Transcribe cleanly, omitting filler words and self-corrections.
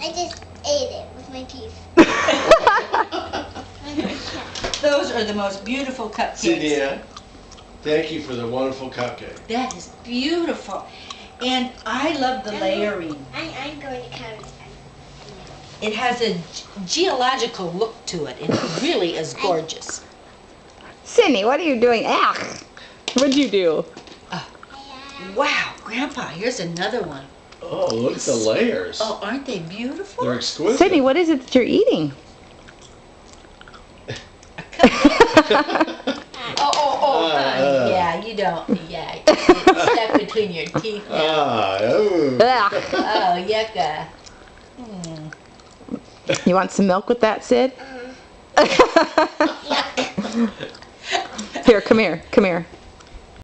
I just ate it with my teeth. Those are the most beautiful cupcakes. Cynthia, thank you for the wonderful cupcake. That is beautiful. And I love the layering. I'm going to cut it. It has a geological look to it, and it really is gorgeous. Sydney, what are you doing? Ugh. What'd you do? Wow, Grandpa, here's another one. Oh, look at the layers. Oh, aren't they beautiful? They're exquisite. Sydney, what is it that you're eating? Honey, yeah, you don't. Yeah, it's stuck between your teeth now. Oh. Ugh. Oh, yucca. You want some milk with that, Sid? Here, come here. Come here.